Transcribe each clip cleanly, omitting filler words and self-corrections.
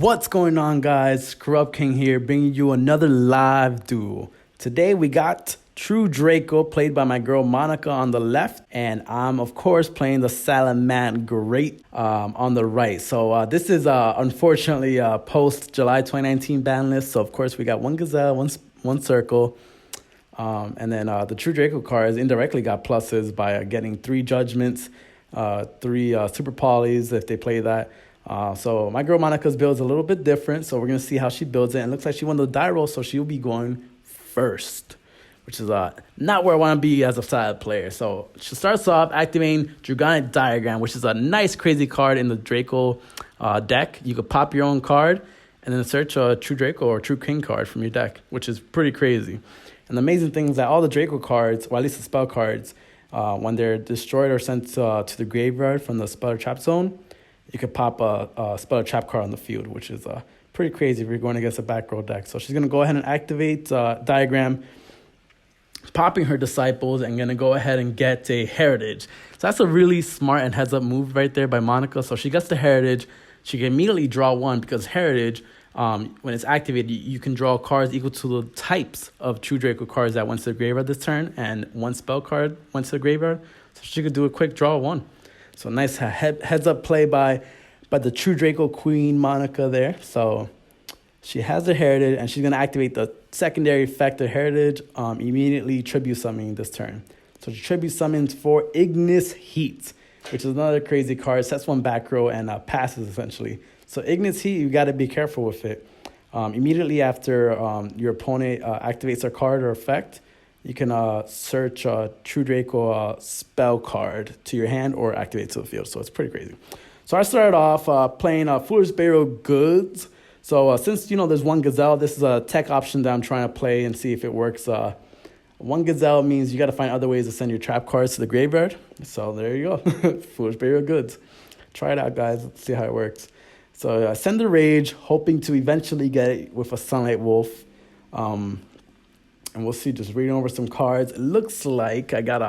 What's going on, guys? Corrupt King here, bringing you another live duel. Today we got True Draco, played by my girl Monica on the left, and I'm of course playing the Salamangreat on the right. So this is unfortunately post July 2019 ban list. So of course we got one Gazelle, one Circle, and then the True Draco cards indirectly got pluses by getting 3 judgments, 3 super polys if they play that. So my girl Monica's build is a little bit different, so we're going to see how she builds it. And it looks like she won the die roll, so she'll be going first, which is not where I want to be as a side player. So she starts off activating Draconic Diagram, which is a nice, crazy card in the Draco deck. You could pop your own card and then search a True Draco or True King card from your deck, which is pretty crazy. And the amazing thing is that all the Draco cards, or at least the spell cards, when they're destroyed or sent to the graveyard from the spell or trap zone, you could pop a spell or trap card on the field, which is pretty crazy if you're going against a back row deck. So she's going to go ahead and activate Diagram, popping her Disciples, and going to go ahead and get a Heritage. So that's a really smart and heads-up move right there by Monica. So she gets the Heritage. She can immediately draw one because Heritage, when it's activated, you can draw cards equal to the types of True Draco cards that went to the graveyard this turn, and one spell card went to the graveyard. So she could do a quick draw one. So nice heads-up play by the True Draco Queen, Monica, there. So she has the Heritage, and she's going to activate the secondary effect of Heritage, immediately Tribute Summoning this turn. So she Tribute Summons for Ignis Heat, which is another crazy card. Sets one back row and passes, essentially. So Ignis Heat, you got to be careful with it. Immediately after your opponent activates a card or effect, you can search a True Draco spell card to your hand or activate to the field. So it's pretty crazy. So I started off playing Foolish Burial Goods. So since, there's one Gazelle, this is a tech option that I'm trying to play and see if it works. One Gazelle means you got to find other ways to send your trap cards to the graveyard. So there you go. Foolish Burial Goods. Try it out, guys. Let's see how it works. So send the Rage, hoping to eventually get it with a Sunlight Wolf. And we'll see, just reading over some cards. It looks like I got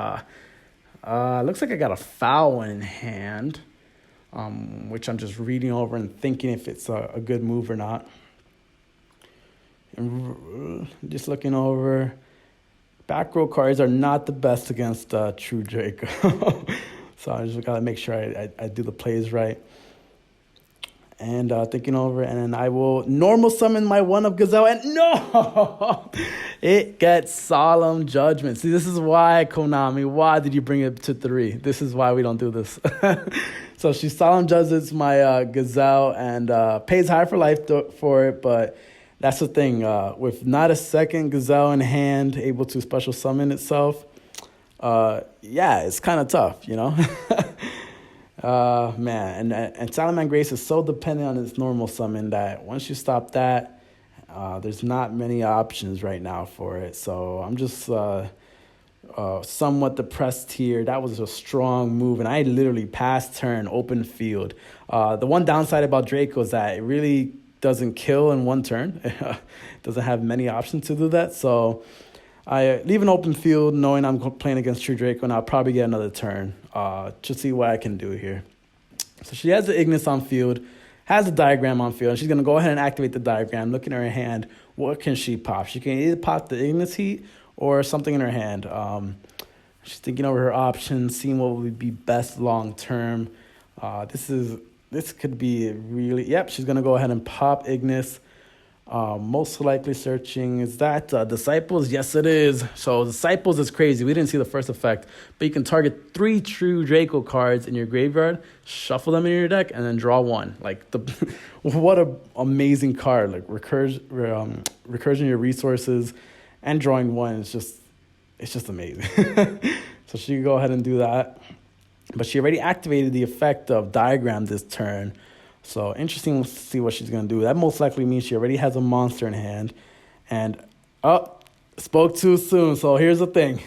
a foul in hand, which I'm just reading over and thinking if it's a good move or not. And just looking over. Back row cards are not the best against True Draco. So I just got to make sure I do the plays right. And thinking over, and then I will normal summon my one of Gazelle, and no! It gets Solemn Judgment. See, this is why, Konami, why did you bring it to 3? This is why we don't do this. So she Solemn Judges my Gazelle and pays high for life for it, but that's the thing. With not a second Gazelle in hand, able to special summon itself, it's kind of tough, Man, and Salamangreat is so dependent on its normal summon that once you stop that, there's not many options right now for it. So I'm just somewhat depressed here. That was a strong move, and I literally passed turn, open field. The one downside about Draco is that it really doesn't kill in one turn. It doesn't have many options to do that. So I leave an open field knowing I'm playing against True Draco, and I'll probably get another turn to see what I can do here. So she has the Ignis on field, has the Diagram on field, and she's going to go ahead and activate the Diagram. Looking at her hand, what can she pop? She can either pop the Ignis Heat or something in her hand. She's thinking over her options, seeing what would be best long term. This could be really... Yep, she's going to go ahead and pop Ignis. Most likely searching, is that Disciples? Yes, it is. So Disciples is crazy. We didn't see the first effect, but you can target 3 True Draco cards in your graveyard, shuffle them in your deck, and then draw one. Like, what a amazing card. Like, recursion your resources and drawing one is just amazing. So she can go ahead and do that. But she already activated the effect of Diagram this turn. So interesting to see what she's going to do. That most likely means she already has a monster in hand. And, spoke too soon. So here's the thing.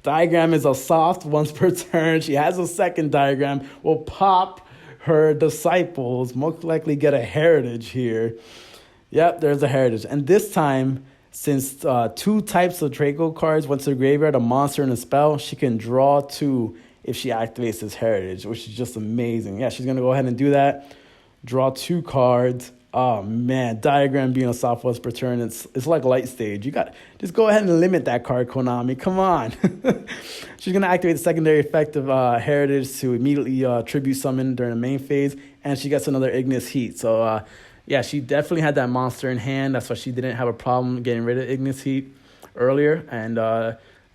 Diagram is a soft once per turn. She has a second Diagram. Will pop her Disciples. Most likely get a Heritage here. Yep, there's a Heritage. And this time, since 2 types of Draco cards went to the graveyard, a monster and a spell, she can draw 2 if she activates this Heritage, which is just amazing. Yeah, she's going to go ahead and do that. Draw 2 cards. Oh man, diagram being a soft per turn, it's like light stage. You got just go ahead and limit that card, Konami. Come on. She's gonna activate the secondary effect of Heritage to immediately tribute summon during the main phase, and she gets another Ignis Heat. So yeah, she definitely had that monster in hand. That's why she didn't have a problem getting rid of Ignis Heat earlier. And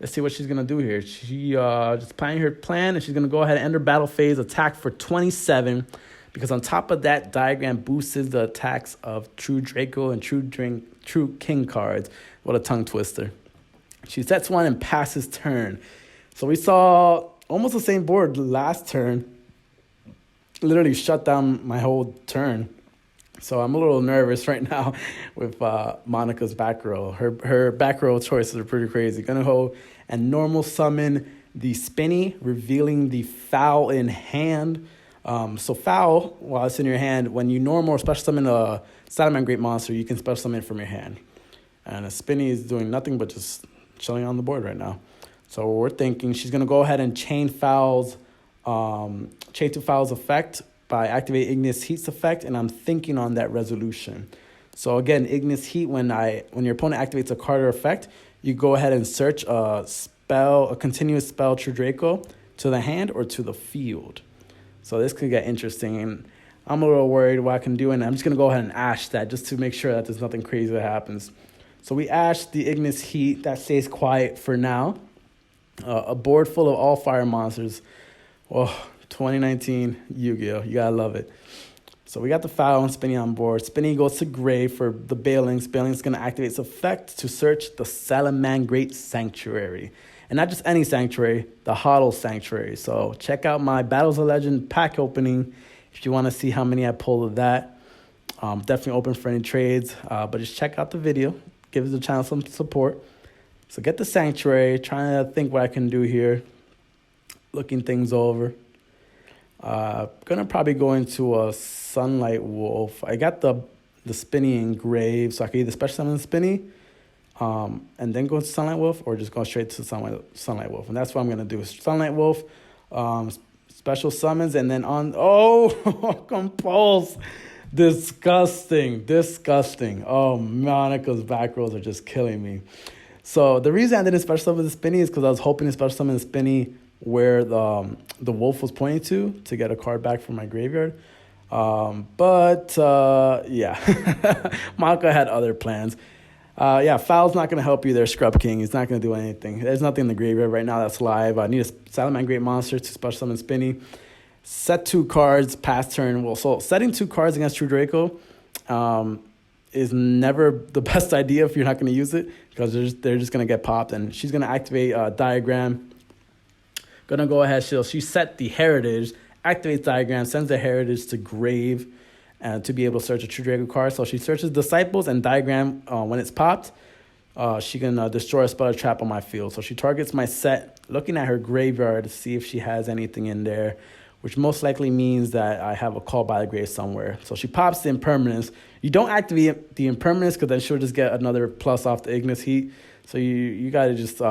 let's see what she's gonna do here. She just planning her plan, and she's gonna go ahead and end her battle phase, attack for 27. Because on top of that, diagram boosts the attacks of True Draco and True King cards. What a tongue twister. She sets one and passes turn. So we saw almost the same board last turn. Literally shut down my whole turn. So I'm a little nervous right now with Monica's back row. Her back row choices are pretty crazy. Gonna hold and normal summon the Spinny, revealing the Foul in hand. So Foul, while it's in your hand, when you normal or special summon a Salamangreat monster, you can special summon it from your hand. And a Spinny is doing nothing but just chilling on the board right now. So we're thinking she's going to go ahead and chain to Foul's effect by activating Ignis Heat's effect, and I'm thinking on that resolution. So again, Ignis Heat, when your opponent activates a card or effect, you go ahead and search a continuous spell True Draco to the hand or to the field. So this could get interesting, and I'm a little worried what I can do, and I'm just going to go ahead and ash that just to make sure that there's nothing crazy that happens. So we ash the Ignis Heat. That stays quiet for now. A board full of all fire monsters. Oh, 2019 YuGiOh. You got to love it. So we got the Foul and Spinny on board. Spinny goes to Grave for the Bailings. Bailings going to activate its effect to search the Salamangreat Sanctuary. And not just any sanctuary, the Hollow Sanctuary. So check out my Battles of Legend pack opening if you want to see how many I pulled of that. Definitely open for any trades, but just check out the video. Give the channel some support. So get the Sanctuary, trying to think what I can do here. Looking things over. Gonna probably go into a Sunlight Wolf. I got the Spinny in Grave, so I can either special summon the Spinny, and then go to Sunlight Wolf, or just go straight to Sunlight Wolf. And that's what I'm going to do. Sunlight Wolf, special summons, and then on... Oh, Compulse. Disgusting. Oh, Monica's back rows are just killing me. So the reason I didn't special summon the Spinny is because I was hoping to special summon the Spinny where the wolf was pointing to get a card back from my graveyard. But yeah, Monica had other plans. Yeah, Foul's not going to help you there, Scrub King. He's not going to do anything. There's nothing in the graveyard right now that's live. I need a Salamangreat monster to special summon Spinny. Set 2 cards, pass turn. Well, so setting 2 cards against True Draco is never the best idea if you're not going to use it, because they're just going to get popped. And she's going to activate Diagram. Going to go ahead. She set the Heritage, activates Diagram, sends the Heritage to Grave, to be able to search a True Draco card. So she searches Disciples and Diagram. When it's popped, she can destroy a spell or trap on my field. So she targets my set, looking at her graveyard to see if she has anything in there, which most likely means that I have a Call by the Grave somewhere. So she pops the Impermanence. You don't activate the Impermanence because then she'll just get another plus off the Ignis Heat. So you got to just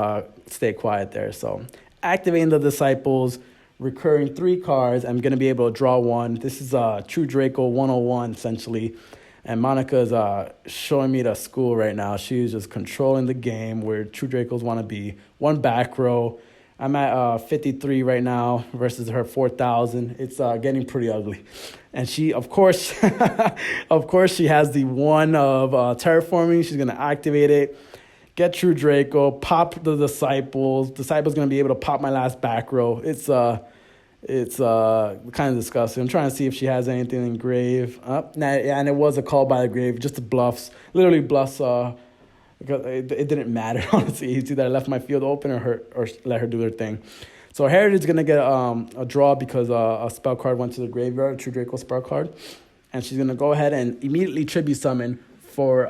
stay quiet there. So activating the Disciples, recurring 3 cards. I'm going to be able to draw 1. This is True Draco 101, essentially. And Monica's showing me the school right now. She's just controlling the game where True Dracos want to be. 1 back row. I'm at 53 right now versus her 4,000. It's getting pretty ugly. And she, of course, she has the one of Terraforming. She's going to activate it. Get True Draco, pop the Disciples. Disciples going to be able to pop my last back row. It's kind of disgusting. I'm trying to see if she has anything in Grave. And it was a Call by the Grave, just the bluffs. Literally bluffs. Because it didn't matter, honestly. It's either I left my field open or let her do her thing. So Heritage is going to get a draw because a spell card went to the graveyard, a True Draco spell card. And she's going to go ahead and immediately tribute summon for...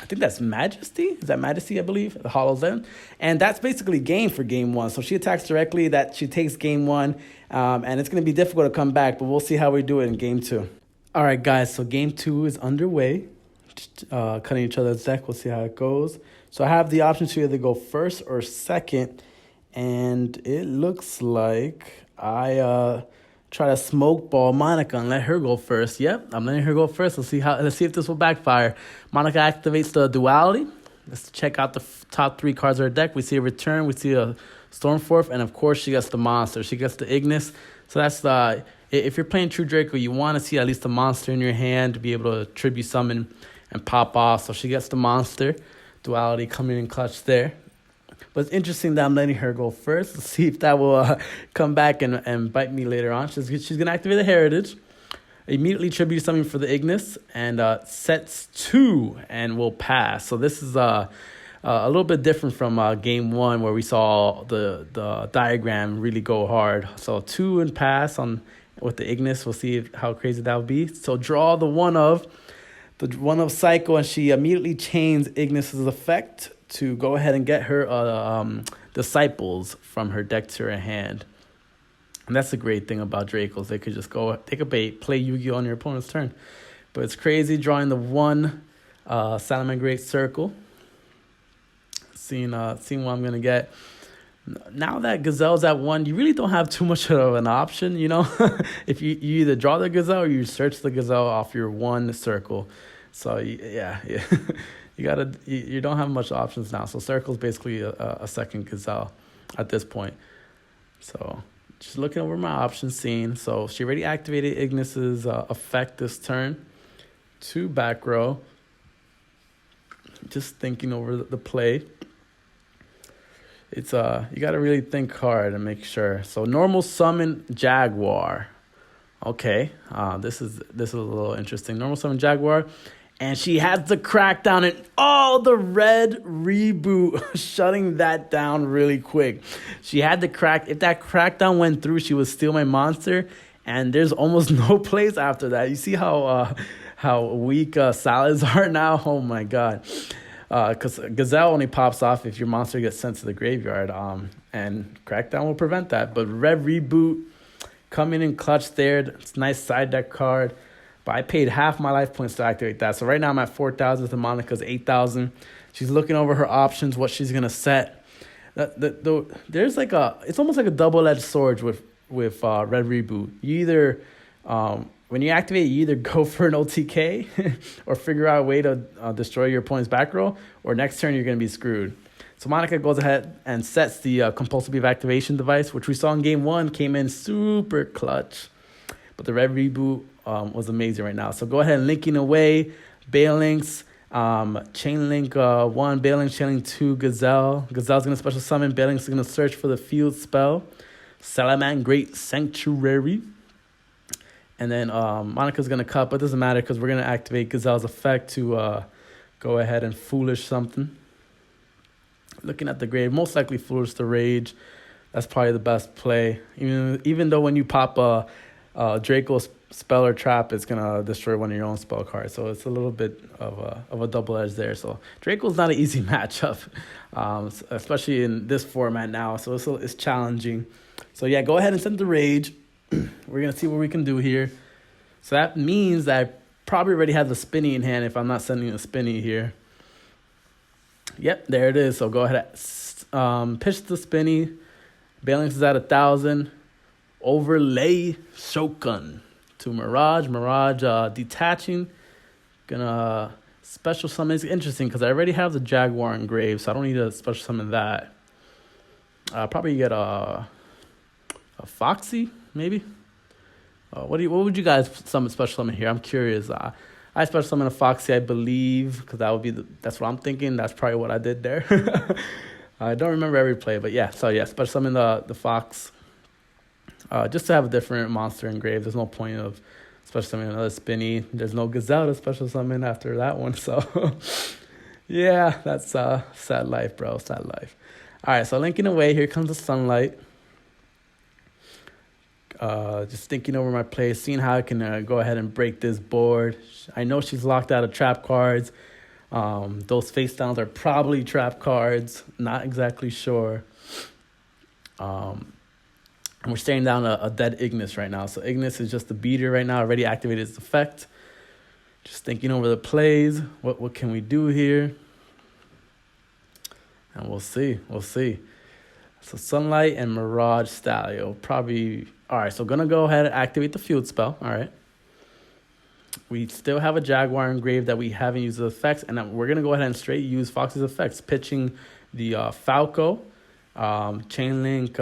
I think that's Majesty. Is that Majesty, I believe? The Hollow's End. And that's basically game for game 1. So she attacks directly. That she takes game 1. And it's going to be difficult to come back. But we'll see how we do it in game 2. All right, guys. So game 2 is underway. Just, cutting each other's deck. We'll see how it goes. So I have the option to either go first or second. And it looks like I try to smoke ball Monica and let her go first. Yep, I'm letting her go first. Let's see if this will backfire. Monica activates the duality. Let's check out the top 3 cards of her deck. We see a return, we see a Stormforth, and of course she gets the monster. She gets the Ignis. So that's the if you're playing True Draco, you want to see at least a monster in your hand to be able to tribute summon and pop off. So she gets the monster. Duality coming in clutch there. But it's interesting that I'm letting her go first. Let's see if that will come back and bite me later on. She's going to activate the Heritage. Immediately tribute something for the Ignis. And sets 2 and will pass. So this is a little bit different from game 1 where we saw the diagram really go hard. So 2 and pass with the Ignis. We'll see how crazy that will be. So draw the one of Psycho, and she immediately chains Ignis's effect to go ahead and get her Disciples from her deck to her hand. And that's the great thing about Dracos. They could just go take a bait, play YuGiOh on your opponent's turn. But it's crazy drawing the one Salamangreat circle. Seeing what I'm going to get. Now that Gazelle's at 1, you really don't have too much of an option, you know. If you either draw the Gazelle or you search the Gazelle off your 1 circle. So, yeah. You don't have much options now. So circle's basically a second Gazelle at this point. So just looking over my options, seeing. So she already activated Ignis's effect this turn. 2 back row. Just thinking over the play. It's you got to really think hard and make sure. So normal summon Jaguar. Okay, this is a little interesting. Normal summon Jaguar. And she has the crackdown and the red reboot, shutting that down really quick. She had the crack. If that crackdown went through, she would steal my monster. And there's almost no plays after that. You see how weak salads are now? Oh my God. Because Gazelle only pops off if your monster gets sent to the graveyard. And Crackdown will prevent that. But Red Reboot coming in clutch there. It's a nice side deck card. But I paid half my life points to activate that. So right now I'm at 4,000. The Monica's 8,000. She's looking over her options, what she's going to set. There's it's almost like a double-edged sword with Red Reboot. You either... when you activate, you either go for an OTK or figure out a way to destroy your opponent's back row, or next turn you're going to be screwed. So Monica goes ahead and sets the compulsive beef activation device, which we saw in game 1, came in super clutch. But the Red Reboot was amazing right now. So go ahead and linking away, Balinks, Chain Link 1, Balinks, Chain Link 2, Gazelle. Gazelle's going to special summon, Balinks is going to search for the field spell, Salamangreat Sanctuary. And then Monica's going to cut, but it doesn't matter because we're going to activate Gazelle's effect to go ahead and Foolish something. Looking at the grave, most likely Foolish to Rage. That's probably the best play. Even though when you pop a Draco spell or trap, it's going to destroy one of your own spell cards. So it's a little bit of a double edge there. So Draco's not an easy matchup, especially in this format now. So it's challenging. So yeah, go ahead and send the Rage. We're going to see what we can do here. So that means that I probably already have the Spinny in hand if I'm not sending a Spinny here. Yep, there it is. So go ahead and pitch the Spinny. Balance is at 1,000. Overlay Shogun to Mirage. Mirage detaching. Gonna special summon. It's interesting because I already have the Jaguar engraved, so I don't need to special summon that. Probably get a Foxy. Maybe. What would you guys summon special summon here? I'm curious. I special summon a Foxy, I believe, because that's what I'm thinking. That's probably what I did there. I don't remember every play, but yeah. So yeah, special summon the Fox. Just to have a different monster engraved. There's no point of special summoning another Spinny. There's no Gazelle to special summon after that one. So yeah, that's sad life, bro. Sad life. All right, so linking away. Here comes the Sunlight. Just thinking over my play, seeing how I can go ahead and break this board. I know she's locked out of trap cards. Those face downs are probably trap cards. Not exactly sure. And we're staring down a dead Ignis right now. So Ignis is just the beater right now. Already activated its effect. Just thinking over the plays. What can we do here? And we'll see. So Sunlight and Mirage Stallion probably All right, so gonna go ahead and activate the field spell. All right. We still have a Jaguar engraved that we haven't used the effects, and we're gonna go ahead and straight use Fox's effects, pitching the Falco, Chainlink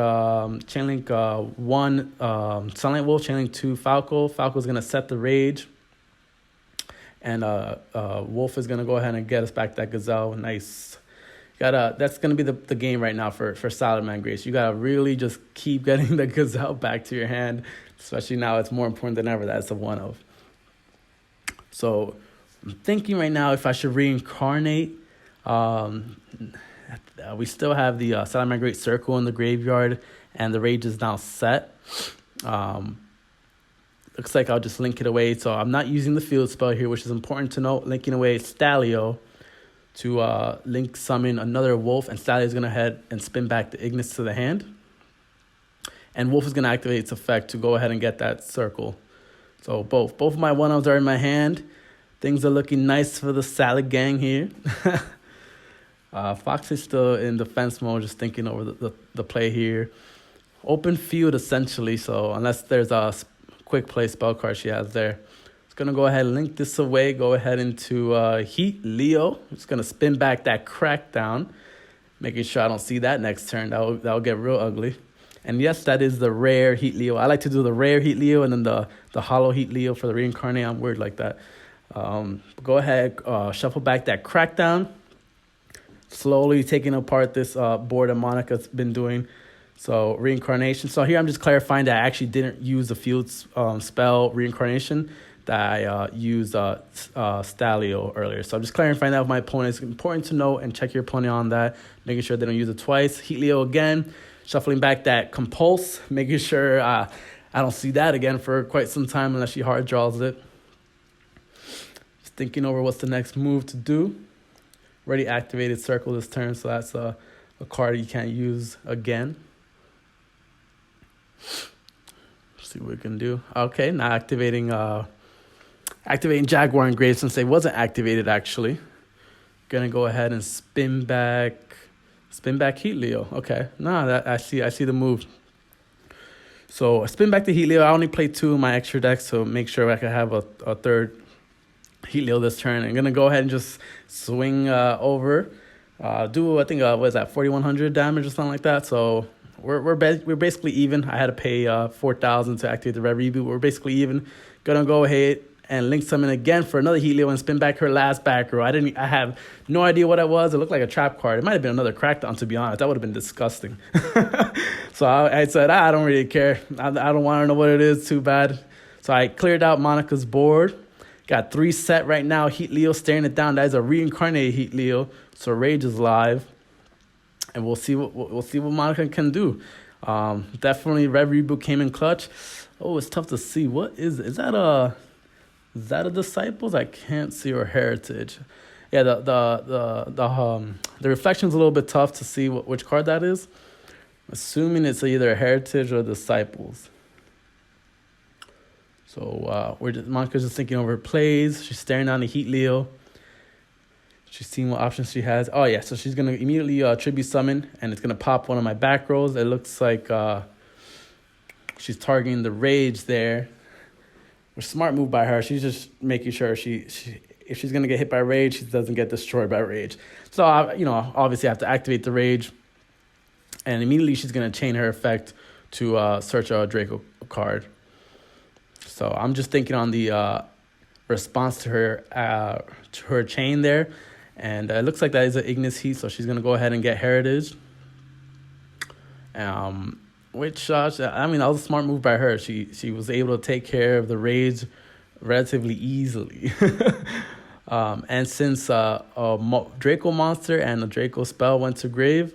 1, Sunlight Wolf, Chainlink 2, Falco. Falco's gonna set the rage, and Wolf is gonna go ahead and get us back that Gazelle. Nice. That's gonna be the game right now for Salamangreat. You gotta really just keep getting the Gazelle back to your hand, especially now. It's more important than ever that it's a 1-of. So I'm thinking right now if I should reincarnate. We still have the Salamangreat circle in the graveyard, and the rage is now set. Looks like I'll just link it away. So I'm not using the field spell here, which is important to note. Linking away Stalio to link summon another Wolf, and Stalio is going to head and spin back the Ignis to the hand. And Wolf is going to activate its effect to go ahead and get that circle. So both of my 1-ofs are in my hand. Things are looking nice for the Salad gang here. Fox is still in defense mode, just thinking over the play here. Open field, essentially, so unless there's a quick play spell card she has there. It's going to go ahead and link this away, go ahead into Heat Leo. It's going to spin back that Crackdown, making sure I don't see that next turn. That'll get real ugly. And yes, that is the rare Heat Leo. I like to do the rare Heat Leo and then the hollow Heat Leo for the reincarnate. I'm weird like that. Go ahead, shuffle back that Crackdown. Slowly taking apart this board that Monica's been doing. So reincarnation. So here I'm just clarifying that I actually didn't use the field spell reincarnation, that I used Stalio earlier. So I'm just clarifying that with my opponent. It's important to note and check your opponent on that, making sure they don't use it twice. Heat Leo again, shuffling back that Compulse, making sure I don't see that again for quite some time unless she hard draws it. Just thinking over what's the next move to do. Already activated Circle this turn, so that's a card you can't use again. Let's see what we can do. Okay, now activating Jaguar engraved since they wasn't activated actually. Gonna go ahead and spin back Heat Leo. Okay, I see the move. So I spin back the Heat Leo. I only play 2 in my extra deck, so make sure I can have a third Heat Leo this turn. I'm gonna go ahead and just swing over. Do I think what is that, 4,100 damage or something like that. So we're basically even. I had to pay 4,000 to activate the Red Reboot. We're basically even. Gonna go ahead and link summon again for another Heat Leo and spin back her last back row. I have no idea what it was. It looked like a trap card. It might have been another Crackdown, to be honest. That would have been disgusting. So I said, I don't really care. I don't want to know what it is. Too bad. So I cleared out Monica's board. Got 3 set right now. Heat Leo staring it down. That is a reincarnated Heat Leo. So Rage is live, and we'll see what Monica can do. Definitely Red Reboot came in clutch. Oh, it's tough to see. What is that a Disciples? I can't see, or Heritage. Yeah, the reflection's a little bit tough to see which card that is. Assuming it's either Heritage or Disciples. So Monica's just thinking over her plays. She's staring down the Heat Leo. She's seeing what options she has. Oh yeah, so she's gonna immediately tribute summon, and it's gonna pop one of my back rows. It looks like she's targeting the Rage there. A smart move by her. She's just making sure if she's gonna get hit by Rage, she doesn't get destroyed by Rage. So obviously I have to activate the Rage, and immediately she's gonna chain her effect to search a Draco card. So I'm just thinking on the response to her chain there, and it looks like that is an Ignis Heat, so she's gonna go ahead and get Heritage. Which that was a smart move by her. She was able to take care of the Rage relatively easily. And since a Draco monster and a Draco spell went to grave,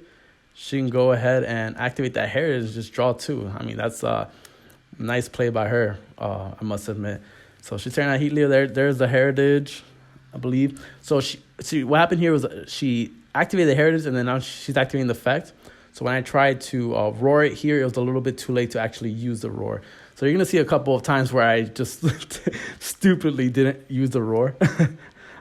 she can go ahead and activate that Heritage, just draw 2. That's a nice play by her, I must admit. So she's turning out Heat Leo. There's the Heritage, I believe. So what happened here was she activated the Heritage, and then now she's activating the effect. So when I tried to roar it here, it was a little bit too late to actually use the roar. So you're going to see a couple of times where I just stupidly didn't use the roar.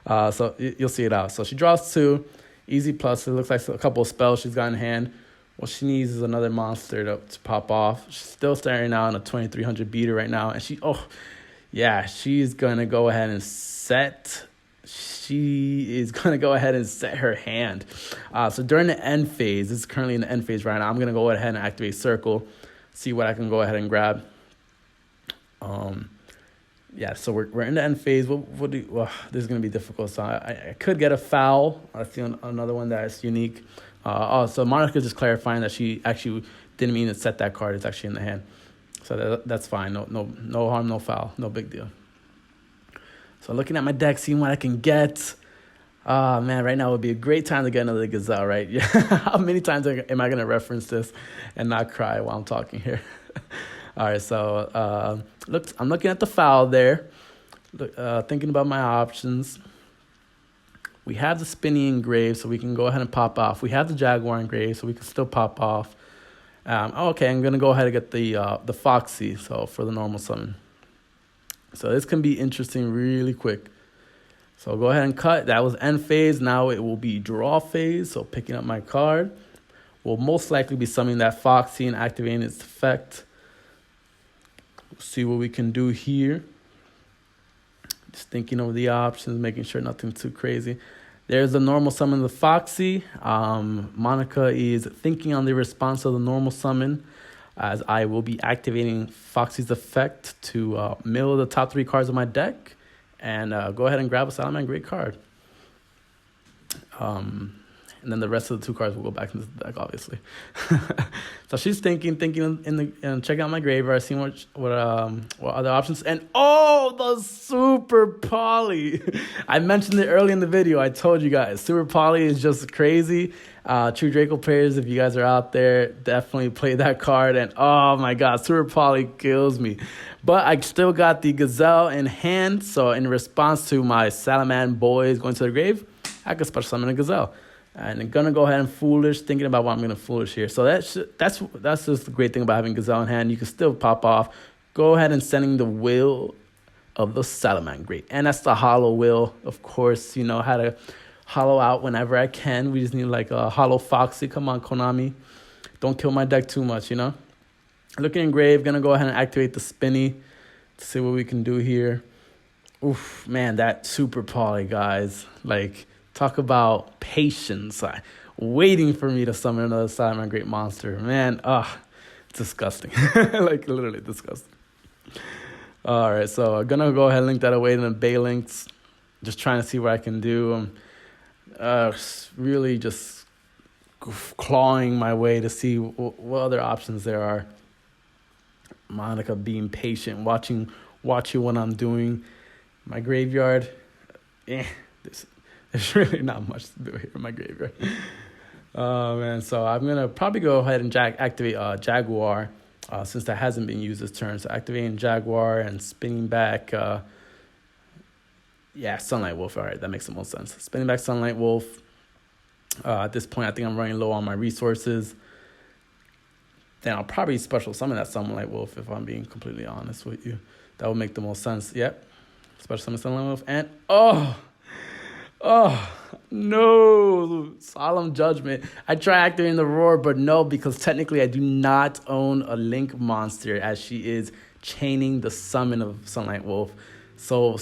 So you'll see it out. So she draws 2, easy plus. It looks like a couple of spells she's got in hand. What she needs is another monster to pop off. She's still staring out on a 2300 beater right now. And she's going to go ahead and set. She is going to go ahead and set her hand. So during the end phase, this is currently in the end phase right now, I'm going to go ahead and activate Circle, see what I can go ahead and grab. So we're in the end phase. This is going to be difficult. So I could get a foul. I see another one that's unique. So Monica just clarifying that she actually didn't mean to set that card. It's actually in the hand. So that's fine. No harm, no foul. No big deal. So looking at my deck, seeing what I can get. Man, right now would be a great time to get another Gazelle, right? Yeah. How many times am I going to reference this and not cry while I'm talking here? All right, so I'm looking at the foul there, thinking about my options. We have the Spinny engraved, so we can go ahead and pop off. We have the Jaguar engraved, so we can still pop off. Okay, I'm going to go ahead and get the Foxy, so for the normal summon. So this can be interesting really quick. So go ahead and cut. That was end phase. Now it will be draw phase, so picking up my card. We'll most likely be summoning that Foxy and activating its effect. We'll see what we can do here. Just thinking over the options, making sure nothing too crazy. There's the normal summon of the Foxy. Monica is thinking on the response of the normal summon, as I will be activating Foxy's effect to mill the top 3 cards of my deck and go ahead and grab a Salamangreat card. And then the rest of the 2 cards will go back into the deck, obviously. So she's thinking and checking out my graveyard, seeing what other options. And the Super Poly. I mentioned it early in the video. I told you guys, Super Poly is just crazy. True Draco players, if you guys are out there, definitely play that card. And oh my God, Super Poly kills me. But I still got the Gazelle in hand. So in response to my Salamander boys going to the grave, I could special summon a Gazelle. And I'm going to go ahead and foolish, thinking about what I'm going to foolish here. So that's just the great thing about having Gazelle in hand. You can still pop off. Go ahead and sending the will of the Salamangreat. And that's the hollow will. Of course, you know how to hollow out whenever I can. We just need like a hollow Foxy. Come on, Konami. Don't kill my deck too much, you know. Looking engraved. Going to go ahead and activate the Spinny to see what we can do here. Oof, man, that Super Poly, guys. Like, talk about patience. Waiting for me to summon another Salamangreat monster. Man, it's disgusting. Like, literally disgusting. All right, so I'm going to go ahead and link that away in the Bay links. Just trying to see what I can do. Really just clawing my way to see what other options there are. Monica being patient, watching what I'm doing. My graveyard, there's really not much to do here in my graveyard. Oh, man. So I'm going to probably go ahead and activate Jaguar since that hasn't been used this turn. So activating Jaguar and spinning back. Sunlight Wolf. All right, that makes the most sense. Spinning back Sunlight Wolf. At this point, I think I'm running low on my resources. Then I'll probably special summon that Sunlight Wolf if I'm being completely honest with you. That would make the most sense. Yep. Special summon Sunlight Wolf. And, no, Solemn Judgment. I try activating the Roar, but no, because technically I do not own a Link monster as she is chaining the summon of Sunlight Wolf. So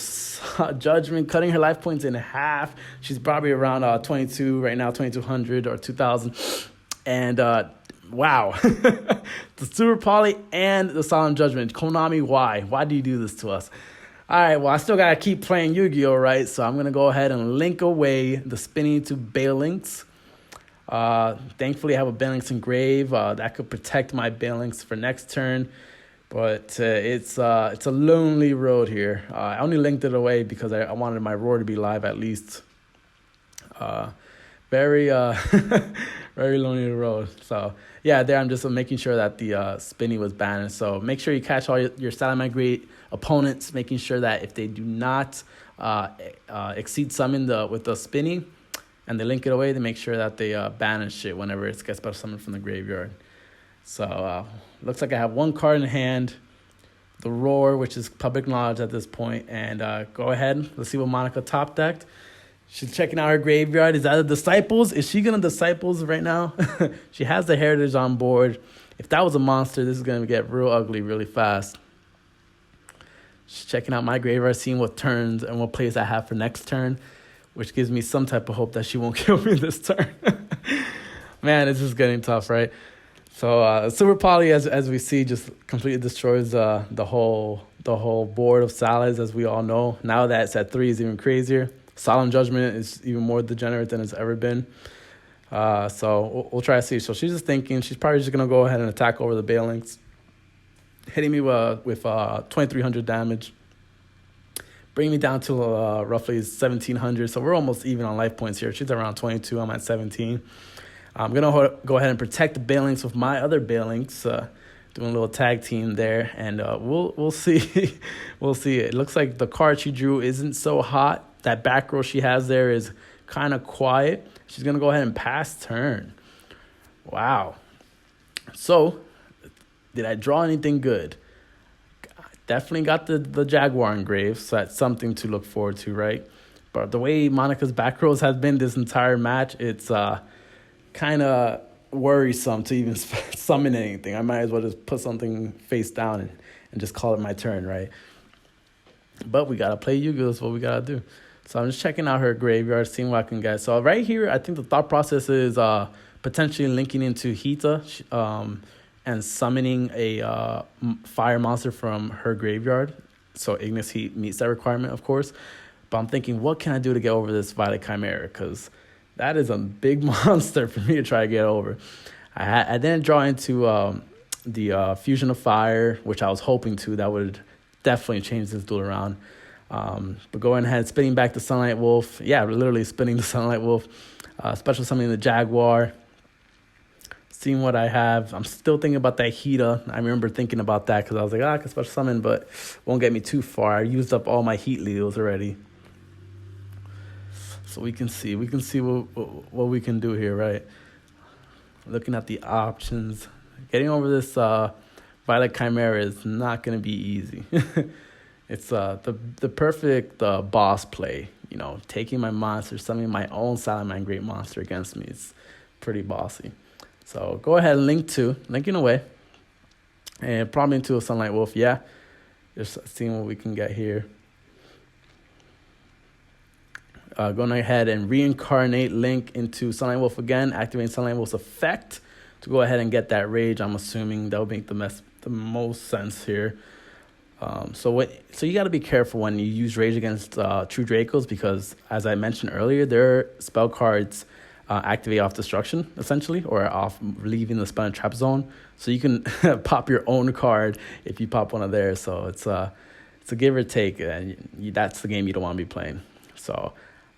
Judgment, cutting her life points in half. She's probably around 22 right now, 2200 or 2000. And wow, the Super Poly and the Solemn Judgment. Konami, why? Why do you do this to us? All right, well, I still got to keep playing Yu-Gi-Oh, right? So I'm going to go ahead and link away the Spinny to Balinks. Thankfully, I have a Balinks engrave. That could protect my Balinks for next turn. But it's a lonely road here. I only linked it away because I wanted my Roar to be live at least. Very very lonely road. So, yeah, there I'm just making sure that the Spinny was banned. So make sure you catch all your Salamangreat opponents, making sure that if they do not exceed summon with the Spinny and they link it away, they make sure that they banish it whenever it gets special summoned from the graveyard. So looks like I have one card in hand, the Roar, which is public knowledge at this point. And go ahead, let's see what Monica top decked. She's checking out her graveyard. Is that a Disciples? Is she going to Disciples right now? She has the Heritage on board. If that was a monster, this is going to get real ugly really fast. She's checking out my graveyard, seeing what turns and what plays I have for next turn, which gives me some type of hope that she won't kill me this turn. Man, it's just getting tough, right? So Super Poly, as we see, just completely destroys the whole board of salads, as we all know. Now that it's at 3 is even crazier. Solemn Judgment is even more degenerate than it's ever been. So we'll try to see. So she's just thinking she's probably just going to go ahead and attack over the Balinks, hitting me with 2,300 damage, bringing me down to roughly 1,700. So we're almost even on life points here. She's around 22. I'm at 17. I'm going to go ahead and protect the Balinks with my other Balinks, doing a little tag team there. And we'll see. We'll see. It looks like the card she drew isn't so hot. That back row she has there is kind of quiet. She's going to go ahead and pass turn. Wow. So, did I draw anything good? Definitely got the Jaguar engraved, so that's something to look forward to, right? But the way Monica's back rows has been this entire match, it's kind of worrisome to even summon anything. I might as well just put something face down and just call it my turn, right? But we got to play YuGiOh. That's what we got to do. So I'm just checking out her graveyard, seeing what I can get. So right here, I think the thought process is potentially linking into Hita and summoning a fire monster from her graveyard. So Ignis Heat meets that requirement, of course. But I'm thinking, what can I do to get over this Violet Chimera? Because that is a big monster for me to try to get over. I didn't draw into the Fusion of Fire, which I was hoping to. That would definitely change this duel around. But going ahead, spinning back the Sunlight Wolf. Yeah, literally spinning the Sunlight Wolf. Special summoning the Jaguar. Seeing what I have. I'm still thinking about that Hita. I remember thinking about that because I was like, I can special summon, but won't get me too far. I used up all my Heat Leos already. So we can see what we can do here, right? Looking at the options. Getting over this Violet Chimera is not going to be easy. It's the perfect boss play, you know, taking my monster, summoning my own Salamangreat monster against me. It's pretty bossy. So go ahead and linking away. And probably into a Sunlight Wolf, yeah. Just seeing what we can get here. Going ahead and reincarnate Link into Sunlight Wolf again, activating Sunlight Wolf's effect to go ahead and get that rage. I'm assuming that would make the most sense here. So you got to be careful when you use rage against true Dracos because, as I mentioned earlier, their spell cards activate off destruction, essentially, or off leaving the spell and trap zone. So you can pop your own card if you pop one of theirs. So it's a give or take, and that's the game you don't want to be playing. So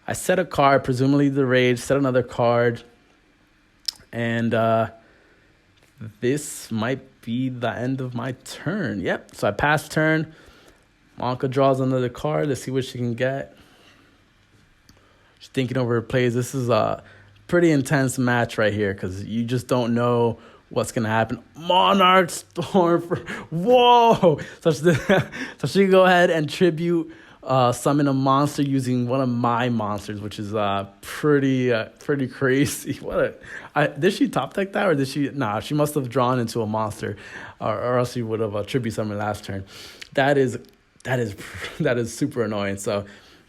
I set a card, presumably the rage, set another card, and this might be the end of my turn. Yep. So I pass turn. Monica draws another card. Let's see what she can get. She's thinking over her plays. This is a pretty intense match right here because you just don't know what's going to happen. Monarch Storm. Whoa. So she can go ahead and tribute summon a monster using one of my monsters, which is pretty crazy. Did she top deck that or did she? Nah, she must have drawn into a monster, or else she would have tribute summoned last turn. That is super annoying. So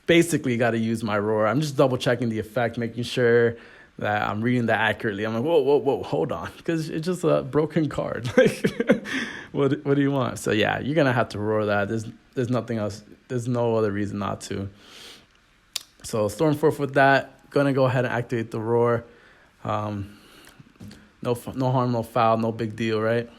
basically, you got to use my roar. I'm just double checking the effect, making sure that I'm reading that accurately. I'm like, whoa, hold on, because it's just a broken card. Like, what do you want? So yeah, you're gonna have to roar that. There's nothing else. There's no other reason not to. So Stormforth with that. Gonna go ahead and activate the roar. No harm, no foul, no big deal, right?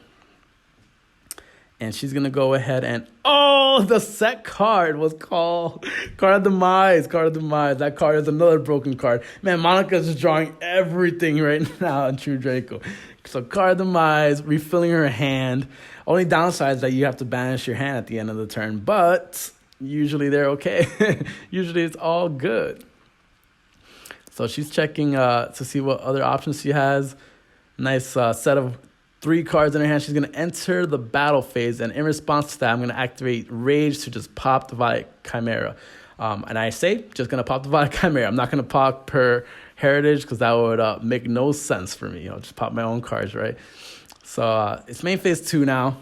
And she's gonna go ahead and the set card was called Card of Demise. That card is another broken card. Man, Monica's just drawing everything right now in True Draco. So Card of Demise, refilling her hand. Only downside is that you have to banish your hand at the end of the turn, but usually they're okay. Usually it's all good. So she's checking to see what other options she has. Nice set of 3 cards in her hand. She's going to enter the battle phase, and in response to that, I'm going to activate Rage to just pop the Violet Chimera. And I say, just going to pop the Violet Chimera. I'm not going to pop her heritage because that would make no sense for me. Just pop my own cards, right? So it's main phase 2 now.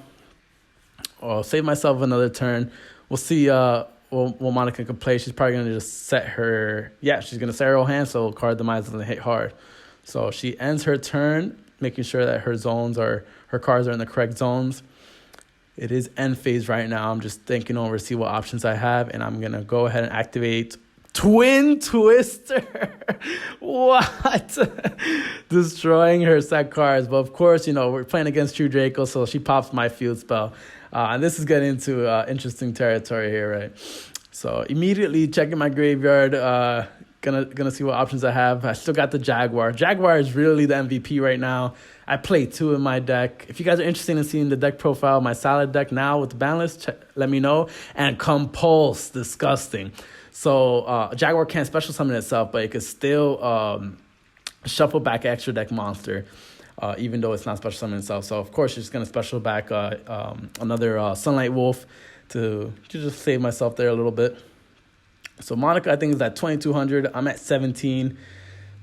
I'll save myself another turn. We'll see what Monica can play. She's probably going to just set her... Yeah, she's going to set her whole hand, so card demise doesn't hit hard. So she ends her turn, making sure that her cards are in the correct zones. It is end phase right now. I'm just thinking over to see what options I have, and I'm going to go ahead and activate Twin Twister. What? Destroying her set cards. But of course, we're playing against True Draco, so she pops my field spell. And this is getting into interesting territory here, right? So immediately checking my graveyard, gonna see what options I have. I still got the Jaguar. Jaguar is really the MVP right now. I play 2 in my deck. If you guys are interested in seeing the deck profile, my Salad deck now with the ban list, let me know. And Compulse, disgusting. So Jaguar can't special summon itself, but it could still shuffle back extra deck monster, even though it's not special summon itself. So of course, you're just gonna special back another Sunlight Wolf to just save myself there a little bit. So Monica, I think, is at 2,200. I'm at 17.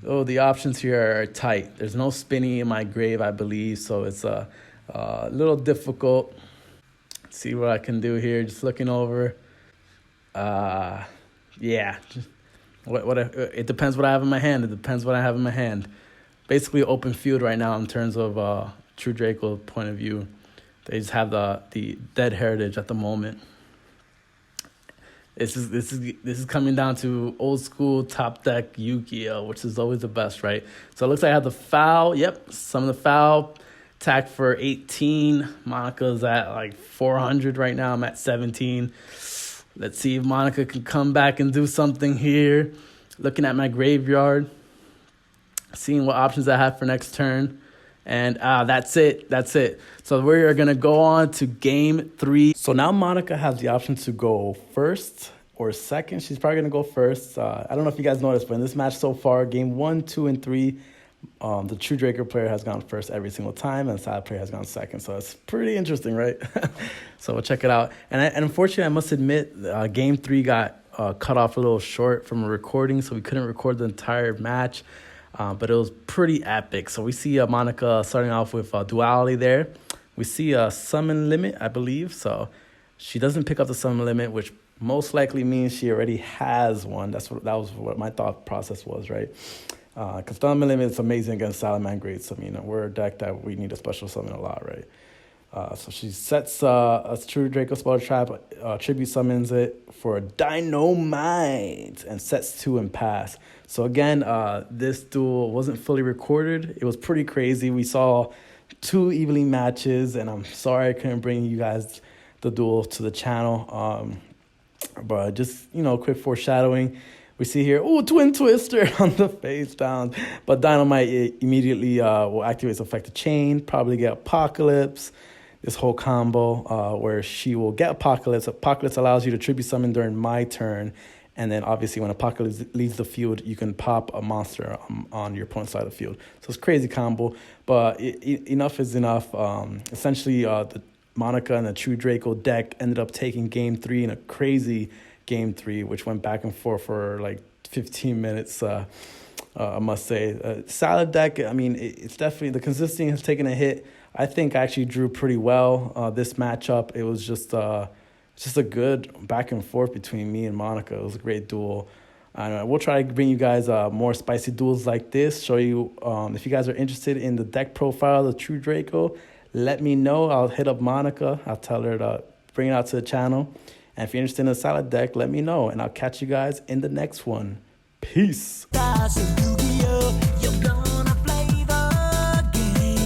Oh, the options here are tight. There's no Spinny in my grave, I believe, so it's a little difficult. Let's see what I can do here. Just looking over. Yeah. It depends what I have in my hand. Basically, open field right now in terms of True Draco point of view. They just have the dead heritage at the moment. This is coming down to old school top deck YuGiOh, which is always the best, right? So it looks like I have the foul. Yep, some of the foul. Attack for 18. Monica's at like 400 right now. I'm at 17. Let's see if Monica can come back and do something here. Looking at my graveyard, seeing what options I have for next turn. And that's it. So we're going to go on to game 3. So now Monica has the option to go first or second. She's probably going to go first. I don't know if you guys noticed, but in this match so far, game 1, 2, and 3, the True Draco player has gone first every single time, and the Salad player has gone second. So it's pretty interesting, right? So we'll check it out. And unfortunately, I must admit, game 3 got cut off a little short from a recording, so we couldn't record the entire match. But it was pretty epic. So we see Monica starting off with Duality there. We see a summon limit, I believe. So she doesn't pick up the summon limit, which most likely means she already has one. That was what my thought process was, right? Because summon limit is amazing against Salamangreat. So, we're a deck that we need to special summon a lot, right? So she sets a True Draco Spell Trap, tribute summons it for Dynamite, and sets 2 and pass. So again, this duel wasn't fully recorded. It was pretty crazy. We saw 2 evening matches, and I'm sorry I couldn't bring you guys the duel to the channel. But just, quick foreshadowing. We see here, Twin Twister on the face down. But Dynamite immediately will activate Affected Chain, probably get Apocalypse. This whole combo where she will get Apocalypse. Apocalypse allows you to tribute summon during my turn. And then obviously when Apocalypse leaves the field, you can pop a monster on your opponent's side of the field. So it's a crazy combo. But enough is enough. Essentially, the Monica and the True Draco deck ended up taking game 3 in a crazy game 3, which went back and forth for like 15 minutes, I must say. Salad deck, it's definitely, the consistency has taken a hit. I think I actually drew pretty well this matchup. It was just a good back and forth between me and Monica. It was a great duel. We'll try to bring you guys more spicy duels like this. Show you if you guys are interested in the deck profile of the True Draco, let me know. I'll hit up Monica. I'll tell her to bring it out to the channel. And if you're interested in the Salad deck, let me know. And I'll catch you guys in the next one. Peace.